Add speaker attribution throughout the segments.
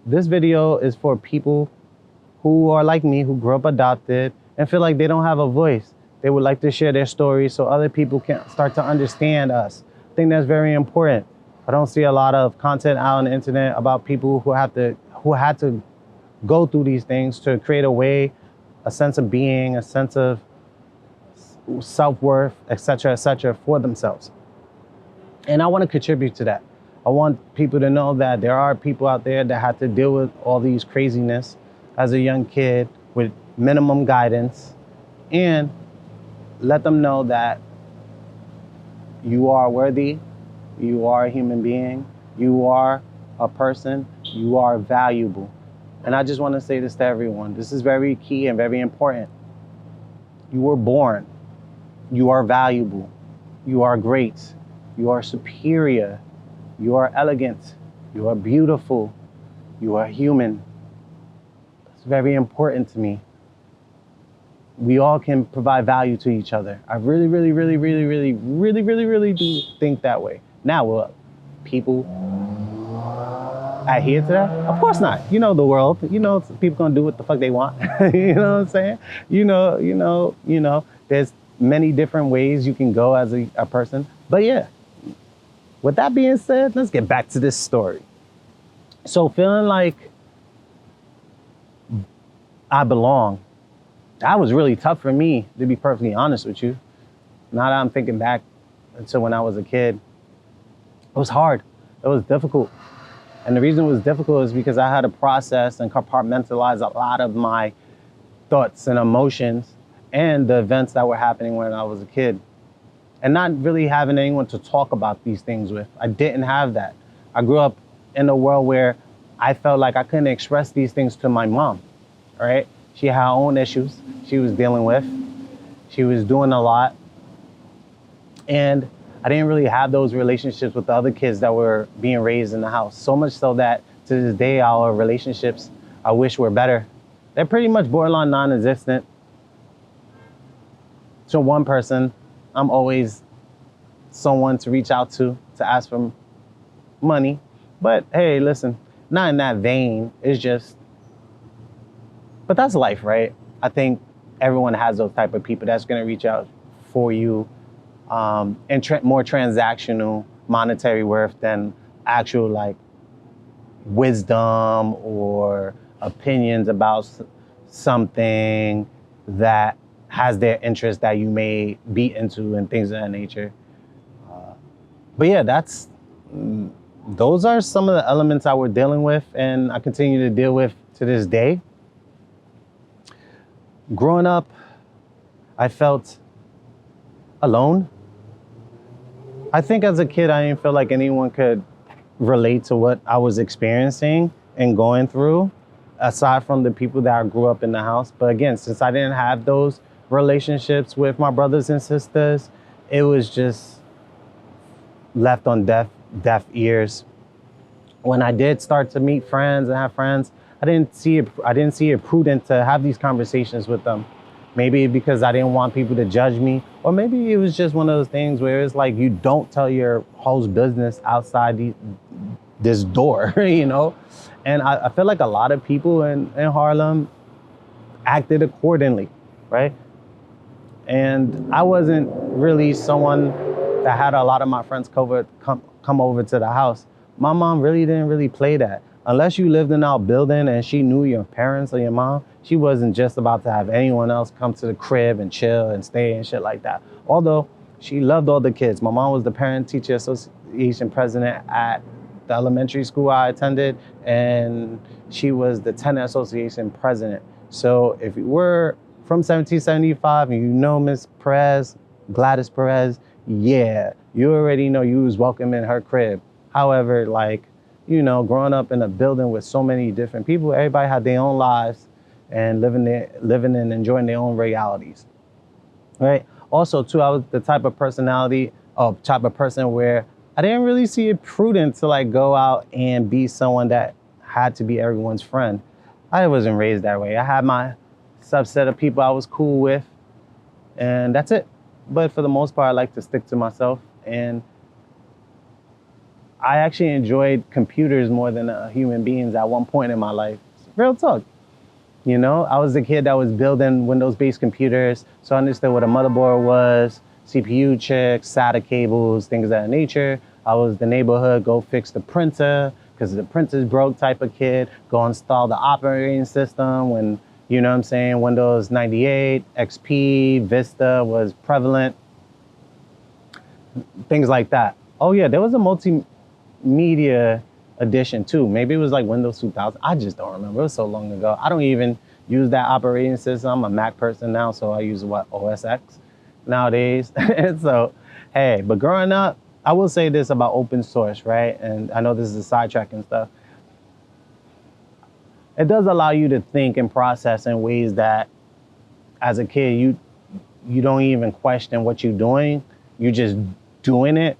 Speaker 1: this video is for people who are like me, who grew up adopted and feel like they don't have a voice. They would like to share their story so other people can start to understand us. I think that's very important. I don't see a lot of content out on the internet about people who had to go through these things to create a way, a sense of being, a sense of self-worth, etc., for themselves. And I want to contribute to that. I want people to know that there are people out there that had to deal with all these craziness as a young kid with minimum guidance, and let them know that you are worthy, you are a human being, you are a person, you are valuable. And I just want to say this to everyone. This is very key and very important. You were born. You are valuable. You are great. You are superior. You are elegant. You are beautiful. You are human. It's very important to me. We all can provide value to each other. I really do think that way. Now, will people adhere to that? Of course not. You know the world. You know people gonna do what the fuck they want. You know what I'm saying? You know. There's many different ways you can go as a person. But yeah, with that being said, let's get back to this story. So feeling like I belong, that was really tough for me, to be perfectly honest with you. Now that I'm thinking back to when I was a kid, it was hard. It was difficult. And the reason it was difficult is because I had to process and compartmentalize a lot of my thoughts and emotions and the events that were happening when I was a kid. And not really having anyone to talk about these things with. I didn't have that. I grew up in a world where I felt like I couldn't express these things to my mom, all right? She had her own issues she was dealing with. She was doing a lot. And I didn't really have those relationships with the other kids that were being raised in the house. So much so that to this day, our relationships, I wish were better. They're pretty much borderline non-existent. To one person, I'm always someone to reach out to ask for money. But hey, listen, not in that vein. It's just, but that's life, right? I think everyone has those type of people that's gonna reach out for you and more transactional monetary worth than actual like wisdom or opinions about something that has their interest that you may be into and things of that nature. But yeah, those are some of the elements I was dealing with and I continue to deal with to this day. Growing up, I felt alone. I think as a kid, I didn't feel like anyone could relate to what I was experiencing and going through, aside from the people that I grew up in the house. But again, since I didn't have those relationships with my brothers and sisters, it was just left on deaf ears. When I did start to meet friends and have friends, I didn't see it prudent to have these conversations with them. Maybe because I didn't want people to judge me, or maybe it was just one of those things where it's like you don't tell your whole business outside this door, you know? And I feel like a lot of people in Harlem acted accordingly, right? And I wasn't really someone that had a lot of my friends come over to the house. My mom really didn't really play that. Unless you lived in our building and she knew your parents or your mom, she wasn't just about to have anyone else come to the crib and chill and stay and shit like that. Although she loved all the kids. My mom was the Parent-Teacher Association president at the elementary school I attended, and she was the Tenant Association president. So if you were from 1775 and you know Miss Perez, Gladys Perez, yeah, you already know you was welcome in her crib. However, like, you know, growing up in a building with so many different people, everybody had their own lives and living and enjoying their own realities, right? Also, too, I was the type of person where I didn't really see it prudent to like go out and be someone that had to be everyone's friend. I wasn't raised that way. I had my subset of people I was cool with, and that's it. But for the most part, I like to stick to myself. And I actually enjoyed computers more than human beings at one point in my life. Real talk. You know, I was the kid that was building Windows-based computers, so I understood what a motherboard was, CPU chips, SATA cables, things of that nature. I was the neighborhood, go fix the printer, because the printer's broke type of kid, go install the operating system when, you know what I'm saying, Windows 98, XP, Vista was prevalent, things like that. Oh yeah, there was a multimedia edition too. Maybe it was like Windows 2000. I just don't remember. It was so long ago. I don't even use that operating system. I'm a Mac person now, so I use what, OS X nowadays. And so, hey, but growing up, I will say this about open source, right? And I know this is a sidetrack and stuff. It does allow you to think and process in ways that, as a kid, you don't even question what you're doing. You're just doing it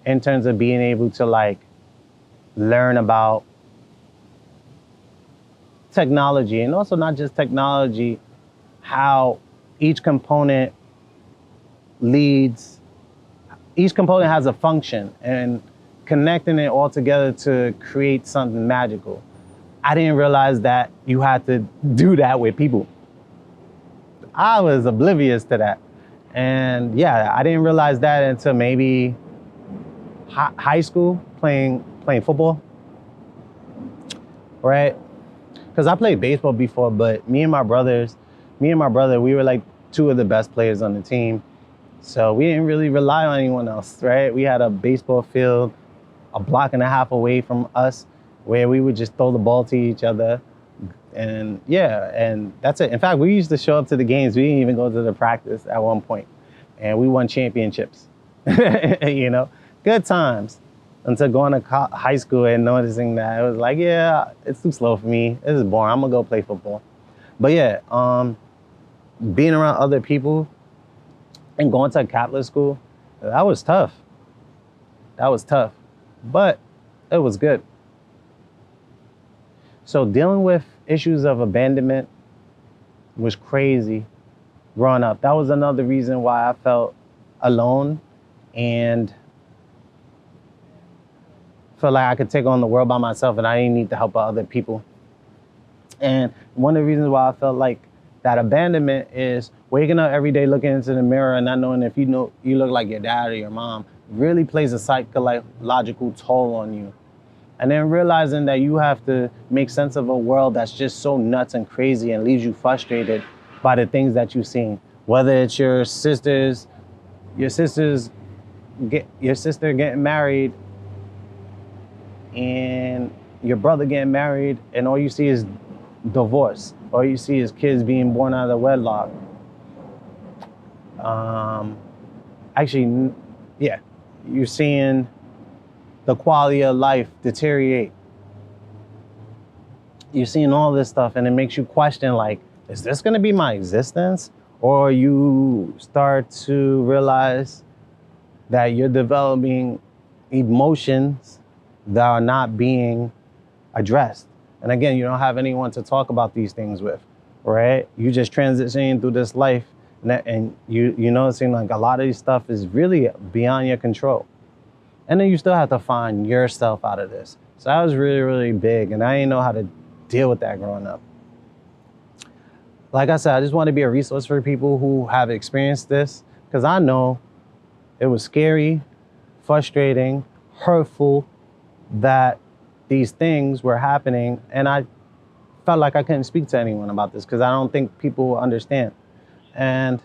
Speaker 1: in terms of being able to like learn about technology, and also not just technology, how each component leads, each component has a function, and connecting it all together to create something magical. I didn't realize that you had to do that with people. I was oblivious to that. And yeah, I didn't realize that until maybe high school, playing football, right? Because I played baseball before, but me and my brother, we were like two of the best players on the team. So we didn't really rely on anyone else, right? We had a baseball field a block and a half away from us where we would just throw the ball to each other. And yeah, and that's it. In fact, we used to show up to the games. We didn't even go to the practice at one point. And we won championships, you know, good times. Until going to high school and noticing that it was like, yeah, it's too slow for me. This is boring. I'm gonna go play football. But yeah, being around other people and going to a Catholic school, that was tough. That was tough, but it was good. So dealing with issues of abandonment was crazy growing up. That was another reason why I felt alone and felt like I could take on the world by myself and I didn't need the help of other people. And one of the reasons why I felt like that abandonment is waking up every day looking into the mirror and not knowing if you look like your dad or your mom really plays a psychological toll on you. And then realizing that you have to make sense of a world that's just so nuts and crazy and leaves you frustrated by the things that you've seen. Whether it's your sister getting married and your brother getting married and all you see is divorce. All you see is kids being born out of wedlock. Actually, yeah, you're seeing the quality of life deteriorate. You're seeing all this stuff and it makes you question, like, is this gonna be my existence? Or you start to realize that you're developing emotions that are not being addressed. And again, you don't have anyone to talk about these things with, right? You just transitioning through this life and you noticing like a lot of these stuff is really beyond your control. And then you still have to find yourself out of this. So that was really, really big. And I didn't know how to deal with that growing up. Like I said, I just want to be a resource for people who have experienced this, because I know it was scary, frustrating, hurtful that these things were happening. And I felt like I couldn't speak to anyone about this because I don't think people will understand. And,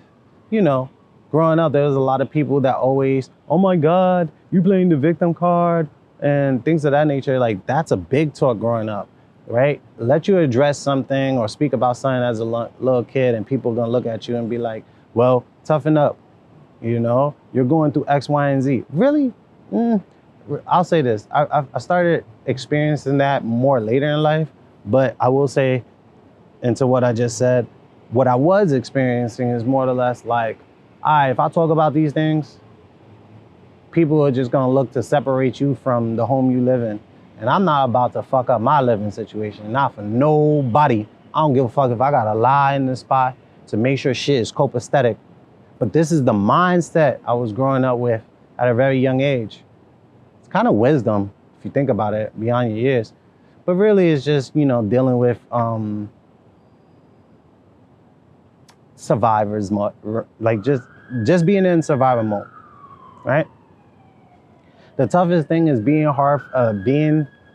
Speaker 1: you know, growing up, there was a lot of people that always, oh my God, you playing the victim card and things of that nature. Like, that's a big talk growing up, right? Let you address something or speak about something as a little kid and people are gonna look at you and be like, well, toughen up. You know, you're going through X, Y, and Z. Really? I'll say this. I started experiencing that more later in life, but I will say, into what I just said, what I was experiencing is more or less like, all right, if I talk about these things, people are just gonna look to separate you from the home you live in. And I'm not about to fuck up my living situation, not for nobody. I don't give a fuck if I gotta lie in this spot to make sure shit is copacetic. But this is the mindset I was growing up with at a very young age. kind of wisdom if you think about it beyond your years. But really it's just, dealing with survivors mode, like just being in survival mode, right? The toughest thing is being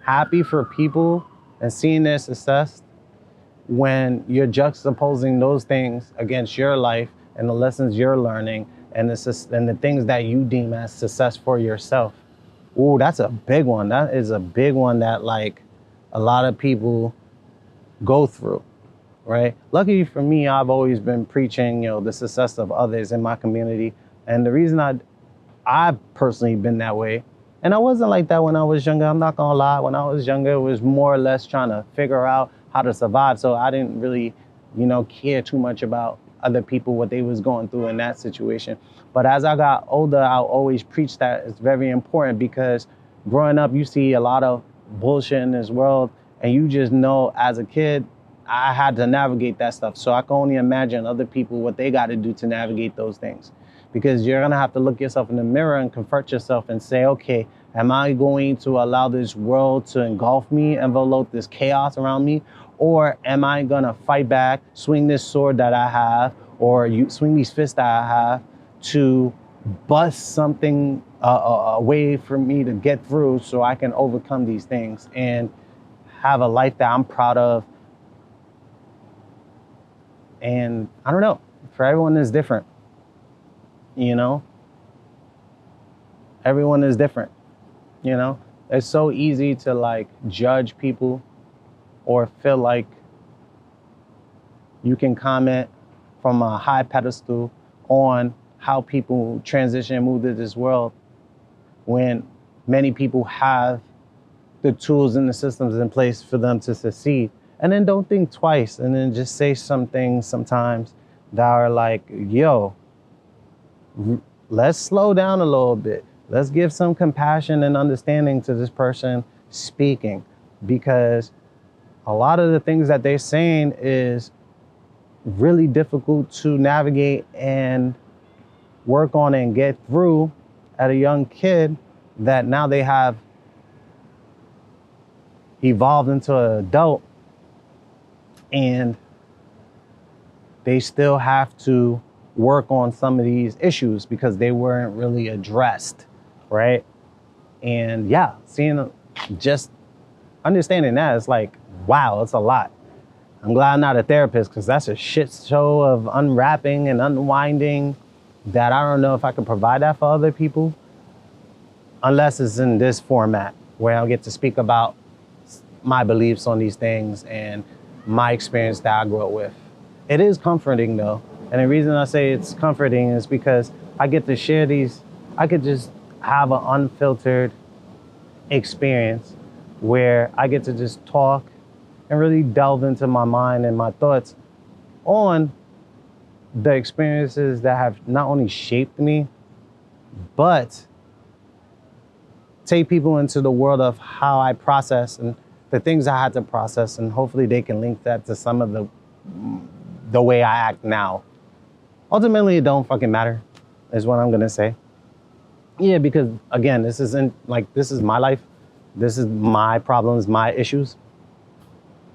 Speaker 1: happy for people and seeing their success when you're juxtaposing those things against your life and the lessons you're learning and the things that you deem as success for yourself. Ooh, that's a big one. That is a big one that like a lot of people go through, right? Luckily for me, I've always been preaching, the success of others in my community. And the reason I've personally been that way, and I wasn't like that when I was younger, I'm not gonna lie. When I was younger, it was more or less trying to figure out how to survive. So I didn't really, care too much about other people, what they was going through in that situation. But as I got older, I always preach that it's very important, because growing up, you see a lot of bullshit in this world, and you just know as a kid, I had to navigate that stuff. So I can only imagine other people, what they got to do to navigate those things. Because you're going to have to look yourself in the mirror and confront yourself and say, okay, am I going to allow this world to engulf me, envelope this chaos around me? Or am I going to fight back, swing this sword that I have, or swing these fists that I have to bust something a way for me to get through so I can overcome these things and have a life that I'm proud of. And I don't know, for everyone is different, everyone is different, it's so easy to like judge people or feel like you can comment from a high pedestal on how people transition and move to this world, when many people have the tools and the systems in place for them to succeed. And then don't think twice, and then just say some things sometimes that are like, yo, let's slow down a little bit. Let's give some compassion and understanding to this person speaking, because a lot of the things that they're saying is really difficult to navigate and work on and get through at a young kid, that now they have evolved into an adult, and they still have to work on some of these issues because they weren't really addressed, right? And yeah, just understanding that, it's like, wow, it's a lot. I'm glad I'm not a therapist, because that's a shit show of unwrapping and unwinding that I don't know if I can provide that for other people, unless it's in this format where I'll get to speak about my beliefs on these things and my experience that I grew up with. It is comforting though. And the reason I say it's comforting is because I get to share these, I could just have an unfiltered experience where I get to just talk and really delve into my mind and my thoughts on the experiences that have not only shaped me, but take people into the world of how I process and the things I had to process, and hopefully they can link that to some of the way I act now. Ultimately, it don't fucking matter, is what I'm gonna say. Yeah, because again, this is my life. This is my problems, my issues,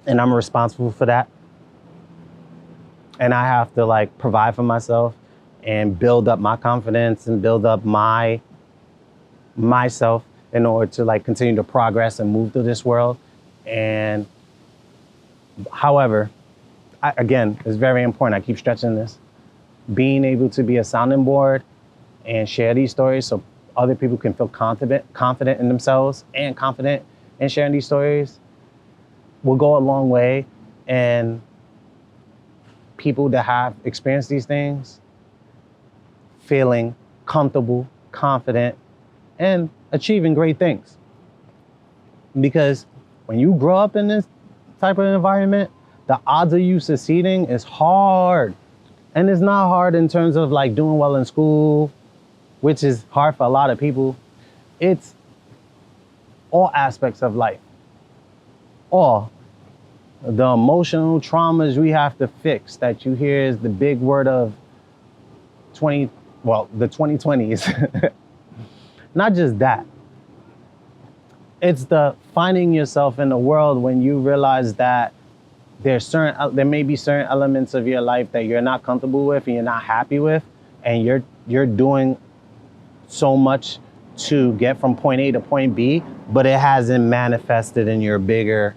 Speaker 1: and I'm responsible for that. And I have to like provide for myself and build up my confidence and build up myself in order to like continue to progress and move through this world. And however, again, it's very important. I keep stretching this. Being able to be a sounding board and share these stories so other people can feel confident in themselves and confident in sharing these stories will go a long way. And people that have experienced these things feeling comfortable, confident, and achieving great things. Because when you grow up in this type of environment, the odds of you succeeding is hard. And it's not hard in terms of like doing well in school, which is hard for a lot of people. It's all aspects of life. All the emotional traumas we have to fix that you hear is the big word of the 2020s. Not just that, It's the finding yourself in the world when you realize that there may be certain elements of your life that you're not comfortable with and you're not happy with, and you're doing so much to get from point A to point B, but it hasn't manifested in your bigger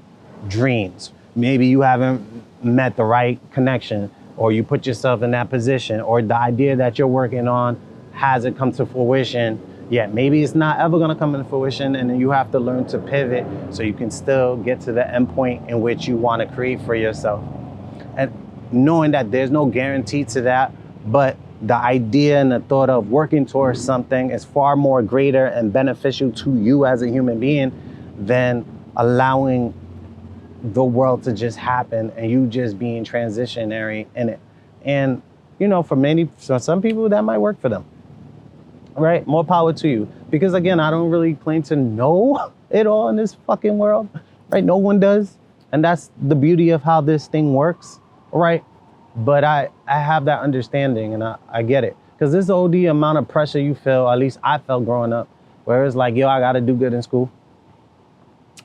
Speaker 1: dreams. Maybe you haven't met the right connection, or you put yourself in that position, or the idea that you're working on hasn't come to fruition yet. Maybe it's not ever gonna come into fruition, and then you have to learn to pivot so you can still get to the end point in which you wanna create for yourself. And knowing that there's no guarantee to that, but the idea and the thought of working towards something is far more greater and beneficial to you as a human being than allowing the world to just happen and you just being transitionary in it. And, you know, for some people that might work for them, right? More power to you. Because again, I don't really claim to know it all in this fucking world, right? No one does. And that's the beauty of how this thing works, right? But I have that understanding, and I get it. Because this OD amount of pressure you feel, at least I felt growing up, where it's like, yo, I got to do good in school.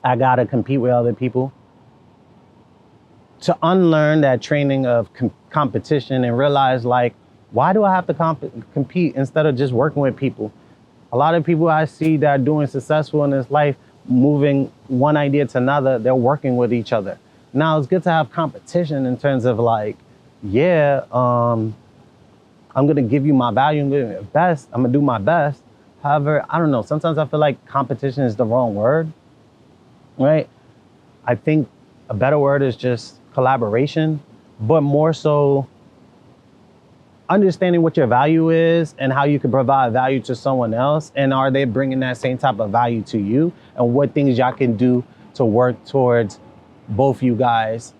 Speaker 1: I got to compete with other people. To unlearn that training of competition and realize, like, why do I have to compete instead of just working with people? A lot of people I see that are doing successful in this life, moving one idea to another, they're working with each other. Now, it's good to have competition in terms of like, yeah, I'm gonna give you my value, I'm gonna do my best, I'm gonna do my best. However, I don't know, sometimes I feel like competition is the wrong word, right? I think a better word is just collaboration, but more so understanding what your value is and how you can provide value to someone else, and are they bringing that same type of value to you, and what things y'all can do to work towards both you guys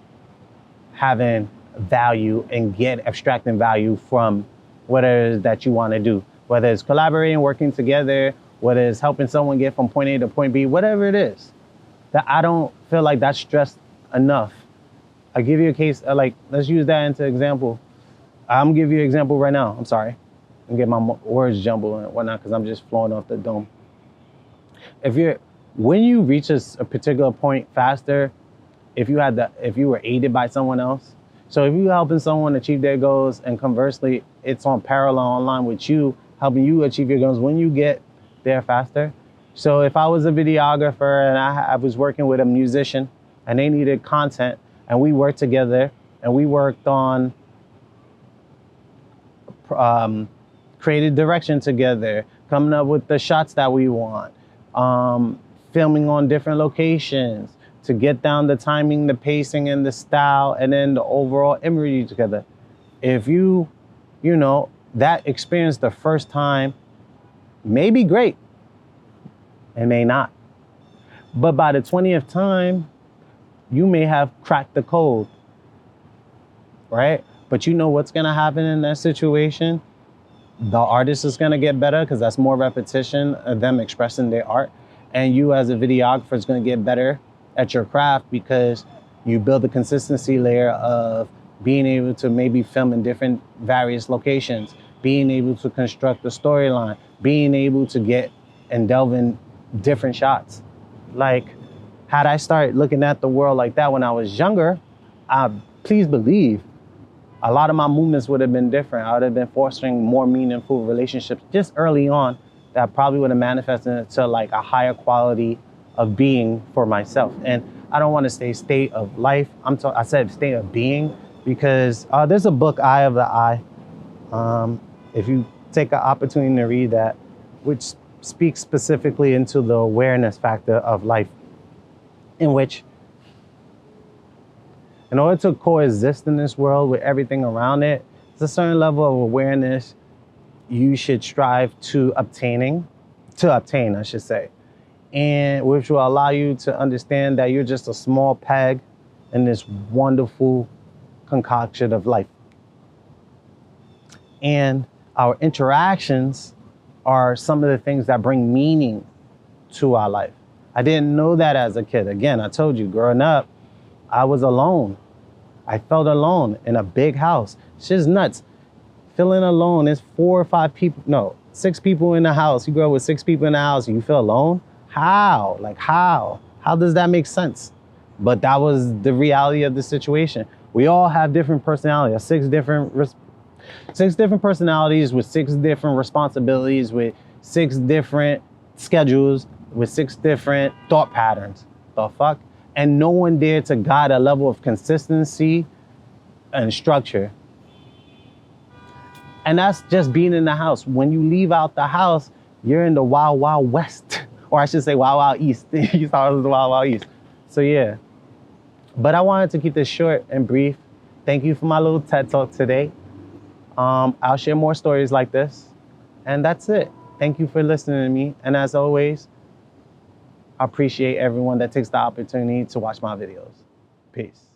Speaker 1: having value and extracting value from whatever it is that you want to do, whether it's collaborating, working together, whether it's helping someone get from point A to point B, whatever it is. That I don't feel like that's stressed enough. I give you a case, like, let's use that into example. I'm gonna give you an example right now. I'm sorry. I'm getting my words jumbled and whatnot because I'm just flowing off the dome. When you reach a particular point faster, if you were aided by someone else, so if you're helping someone achieve their goals, and conversely, it's on parallel online with you, helping you achieve your goals when you get there faster. So if I was a videographer and I was working with a musician and they needed content, and we worked together and we worked on creative direction together, coming up with the shots that we want, filming on different locations, to get down the timing, the pacing, and the style, and then the overall imagery together. If you know, that experience the first time may be great, it may not. But by the 20th time, you may have cracked the code, right? But you know what's gonna happen in that situation? The artist is gonna get better because that's more repetition of them expressing their art. And you as a videographer is gonna get better at your craft because you build the consistency layer of being able to maybe film in different various locations, being able to construct the storyline, being able to get and delve in different shots. Like, had I started looking at the world like that when I was younger, please believe a lot of my movements would have been different. I would have been fostering more meaningful relationships just early on that probably would have manifested into like a higher quality of being for myself. And I don't want to say state of life. I said state of being because there's a book, Eye of the Eye. If you take an opportunity to read that, which speaks specifically into the awareness factor of life, in which in order to coexist in this world with everything around it, there's a certain level of awareness you should strive to obtain, I should say. And which will allow you to understand that you're just a small peg in this wonderful concoction of life. And our interactions are some of the things that bring meaning to our life. I didn't know that as a kid. Again, I told you, growing up, I was alone. I felt alone in a big house. It's just nuts. Feeling alone, there's 6 people in the house. You grow up with 6 people in the house and you feel alone. How? Like how? How does that make sense? But that was the reality of the situation. We all have different personalities, six different personalities with six different responsibilities, with six different schedules, with six different thought patterns. The fuck? And no one dared to guide a level of consistency and structure. And that's just being in the house. When you leave out the house, you're in the wild, wild west. Or I should say wild, wild east. East Harlem is the wild, wild east. So yeah. But I wanted to keep this short and brief. Thank you for my little TED Talk today. I'll share more stories like this. And that's it. Thank you for listening to me. And as always, I appreciate everyone that takes the opportunity to watch my videos. Peace.